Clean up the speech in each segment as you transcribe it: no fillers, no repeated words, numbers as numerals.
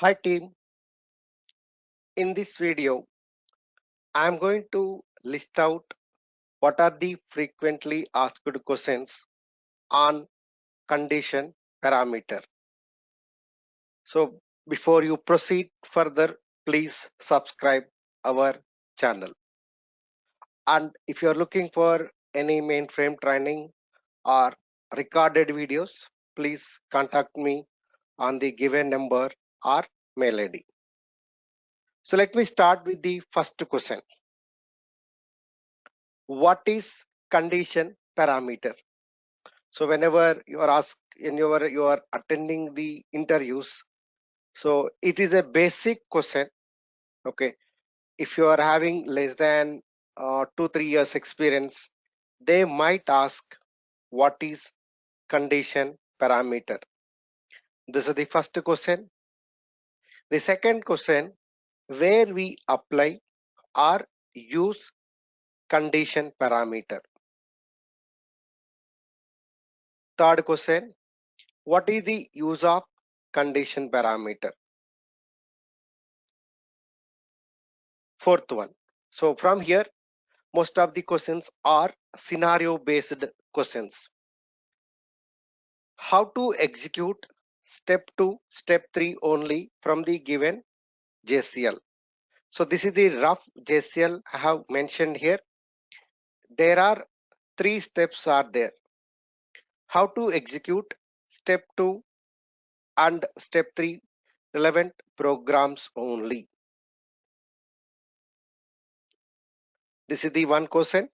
Hi team, in this video, I am going to list out what are the frequently asked questions on condition parameter. So before you proceed further, please subscribe our channel. And if you are looking for any mainframe training or recorded videos, please contact me on the given number or mail ID. So let me start with the first question. What is condition parameter? So whenever you are asked in you are attending the interviews, so it is a basic question. Okay, if you are having less than 2-3 years experience, they might ask what is condition parameter. This is the first question. The second question, where we apply or use condition parameter. Third question, what is the use of condition parameter? Fourth one. So from here, most of the questions are scenario based questions. How to execute step 2, step 3 only from the given JCL. So this is the rough JCL I have mentioned here. There are 3 steps are there. How to execute step 2 and step 3 relevant programs only. This is the one question.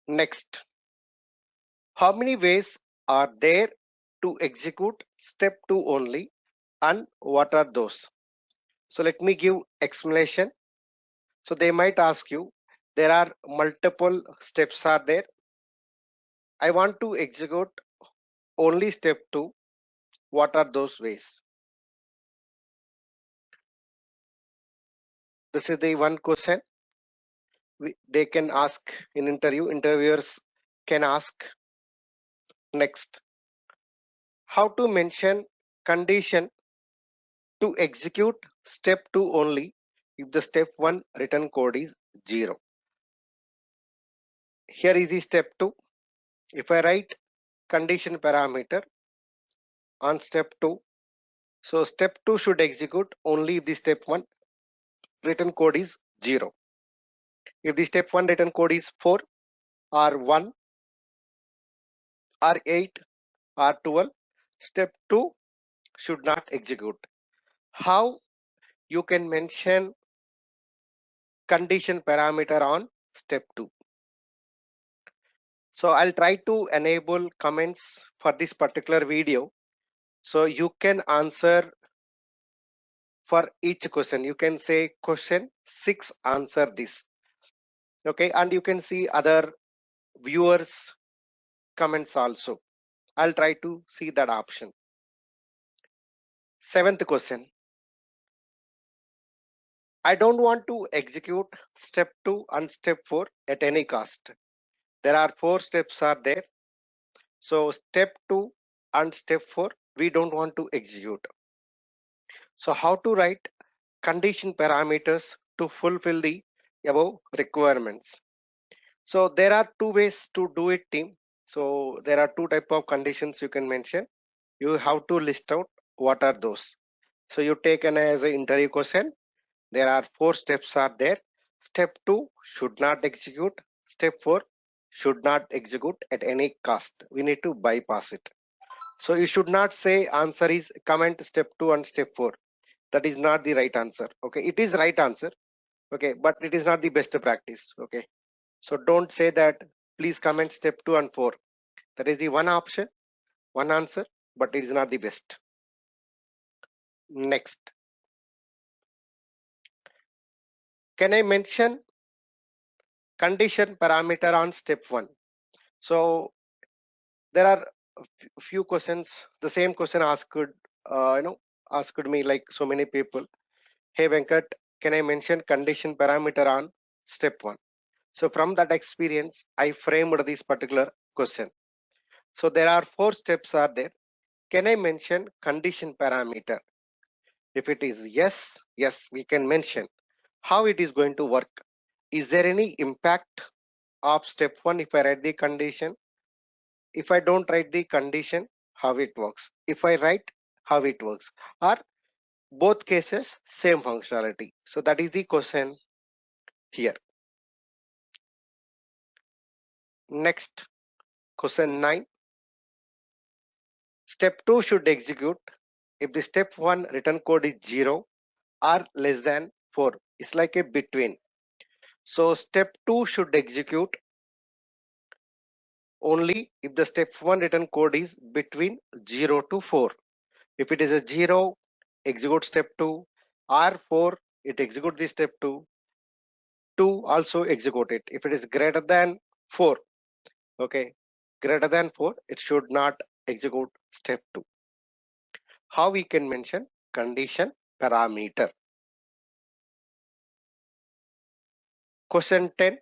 Next, how many ways are there to execute step 2 only and what are those? So let me give explanation. So they might ask you, there are multiple steps are there. I want to execute only step 2. What are those ways? This is the one question they can ask in interview. Interviewers can ask. Next, how to mention condition to execute step 2 only if the step 1 written code is 0. Here is the step 2. If I write condition parameter on step 2, so step 2 should execute only if the step 1 written code is 0. If the step 1 written code is 4 or 1 or 8 or 12, step 2 should not execute. How you can mention condition parameter on step 2? So I'll try to enable comments for this particular video. So you can answer for each question. You can say question 6, answer this. Okay, and you can see other viewers comments also. I'll try to see that option. 7th question. I don't want to execute step 2 and step 4 at any cost. There are 4 steps are there. So step 2 and step 4 we don't want to execute. So how to write condition parameters to fulfill the above requirements? So there are 2 ways to do it, team. So there are 2 type of conditions you can mention. You have to list out what are those. So you take an as an interview question. There are 4 steps are there. Step 2 should not execute. Step 4 should not execute at any cost. We need to bypass it. So you should not say answer is comment step 2 and step 4. That is not the right answer. Okay, it is right answer. Okay, but it is not the best practice. Okay, so don't say that please comment step 2 and 4. That is the one option, one answer, but it is not the best. Next, can I mention condition parameter on step 1? So there are a few questions. The same question asked asked me like so many people. Hey Venkat, can I mention condition parameter on step 1? So from that experience, I framed this particular question. So there are 4 steps are there. Can I mention condition parameter? If it is yes, yes, we can mention. How it is going to work? Is there any impact of step 1 if I write the condition? If I don't write the condition, how it works? If I write, how it works? Or both cases, same functionality. So that is the question here. Next, question 9. Step 2 should execute if the step 1 return code is 0 or less than 4. It's like a between. So step 2 should execute only if the step 1 return code is between 0 to 4. If it is a 0, execute step 2, or 4, it execute the step 2. 2 also execute it. If it is greater than 4, okay, greater than 4, it should not execute step 2. How we can mention condition parameter? Question 10.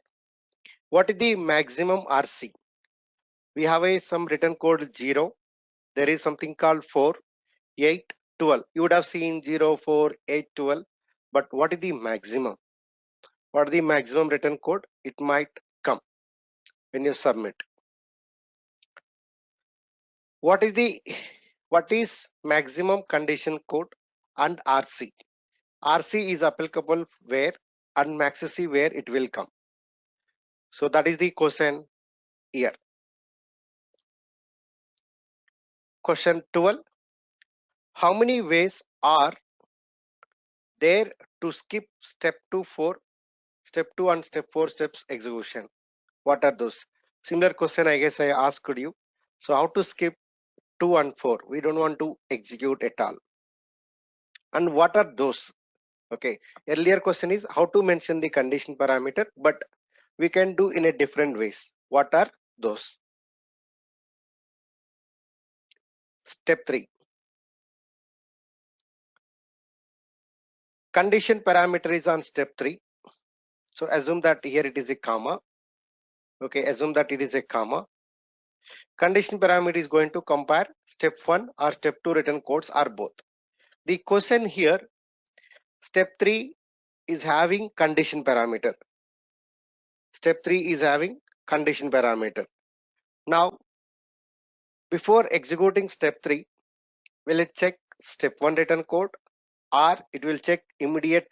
What is the maximum RC? We have some written code 0. There is something called 4, 8, 12. You would have seen 0, 4, 8, 12. But what is the maximum? What is the maximum written code? It might come when you submit. What is maximum condition code and RC? RC is applicable where and max C where it will come. So that is the question here. Question 12. How many ways are there to skip step 2, 4, step 2 and step 4 steps execution? What are those? Similar question I guess I asked you. So how to skip 2 and 4? We don't want to execute at all. And what are those? Okay, earlier question is how to mention the condition parameter, but we can do in a different ways. What are those? Step 3. Condition parameter is on step 3. So assume that here it is a comma. Okay, assume that it is a comma. Condition parameter is going to compare step 1 or step 2 written codes or both. The question here, step 3 is having condition parameter. Step 3 is having condition parameter. Now, before executing step 3, will it check step 1 written code or it will check immediate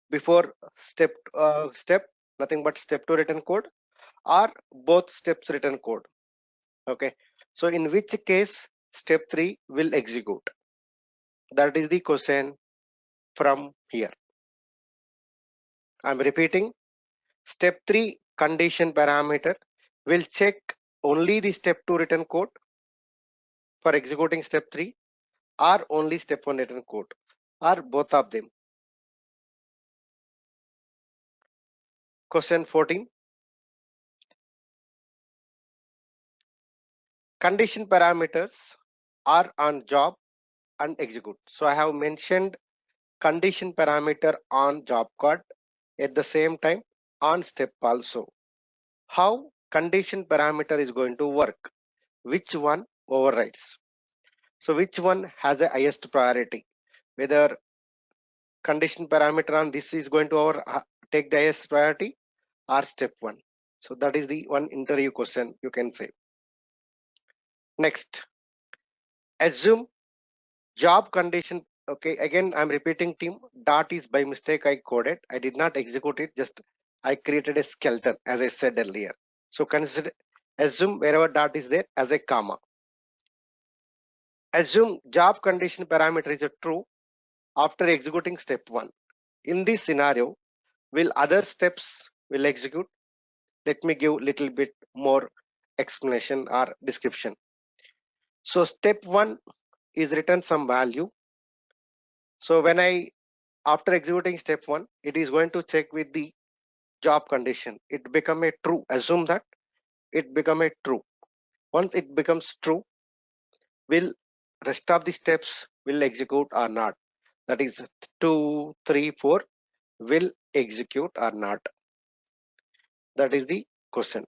before step nothing but step 2 written code or both steps written code? Okay, so in which case step 3 will execute? That is the question from here. I'm repeating, step 3 condition parameter will check only the step 2 written code for executing step 3 or only step 1 written code or both of them. Question 14. Condition parameters are on job and execute. So I have mentioned condition parameter on job card at the same time on step also. How condition parameter is going to work? Which one overrides? So which one has a highest priority? Whether condition parameter on this is going to take the highest priority or step 1. So that is the one interview question you can say. Next, assume job condition. Okay, again I'm repeating team, dot is by mistake I coded. I did not execute it, just I created a skeleton as I said earlier. So consider, assume wherever dot is there as a comma. Assume job condition parameter is a true after executing step 1. In this scenario, will other steps will execute? Let me give little bit more explanation or description. So step 1 is return some value. So when after executing step 1, it is going to check with the job condition. It become a true. Assume that it become a true. Once it becomes true, will rest of the steps will execute or not? That is 2, 3, 4 will execute or not? That is the question.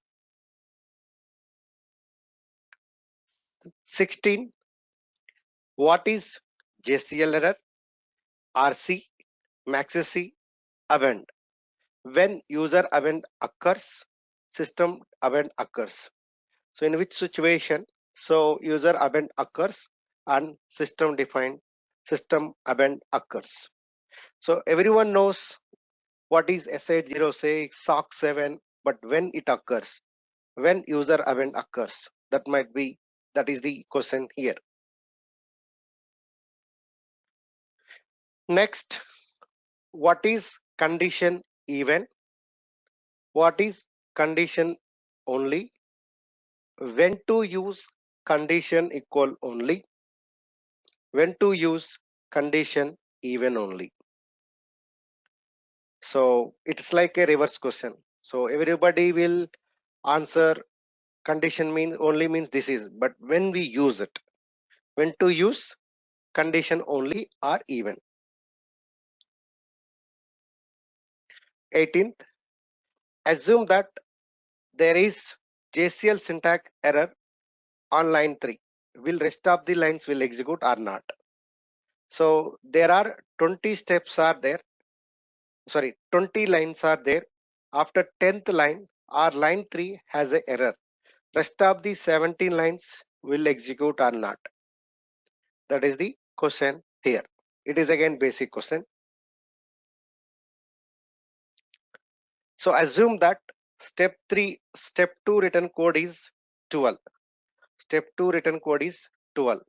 16. What is JCL error, RC, MaxC, event? When user event occurs, system event occurs. So in which situation? So user event occurs and system event occurs. So everyone knows what is S806, SOC 7, but when it occurs, when user event occurs, that is the question here. Next, what is condition event? What is condition only? When to use condition equal only? When to use condition even only? So it's like a reverse question. So everybody will answer condition means this is, but when we use it, when to use condition only or even. 18th, assume that there is JCL syntax error on line 3. Will rest of the lines will execute or not? So there are 20 steps are there. Sorry, 20 lines are there. After 10th line or line 3 has an error. Rest of the 17 lines will execute or not? That is the question here. It is again basic question. So assume that step 2 written code is 12. Step 2 written code is 12.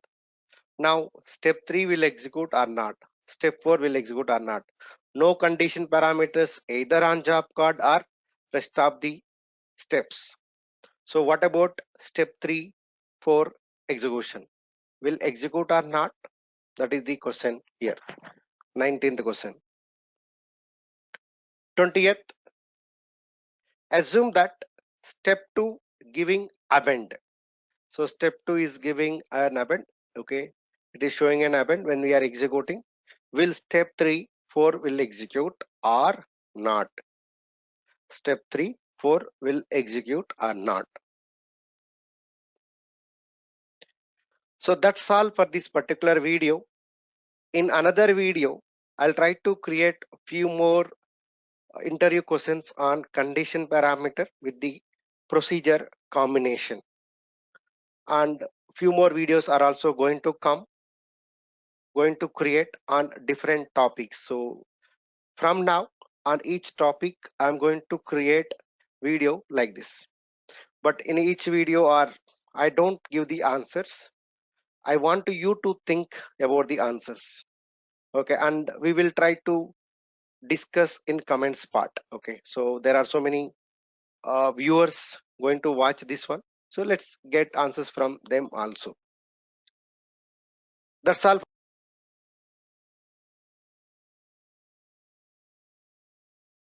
Now step 3 will execute or not? Step 4 will execute or not? No condition parameters either on job card or rest of the steps. So what about step 3, 4 execution? Will execute or not? That is the question here. 19th question. 20th. Assume that step 2 giving append. So step 2 is giving an append. Okay. It is showing an append when we are executing. Will step 3, 4 will execute or not? Step 3, 4 will execute or not? So that's all for this particular video. In another video, I'll try to create a few more interview questions on condition parameter with the procedure combination. And few more videos are also going to create on different topics. So from now on each topic, I'm going to create video like this. But in each video I don't give the answers. I want you to think about the answers. Okay, and we will try to discuss in comments part. Okay, so there are so many viewers going to watch this one. So let's get answers from them also. That's all.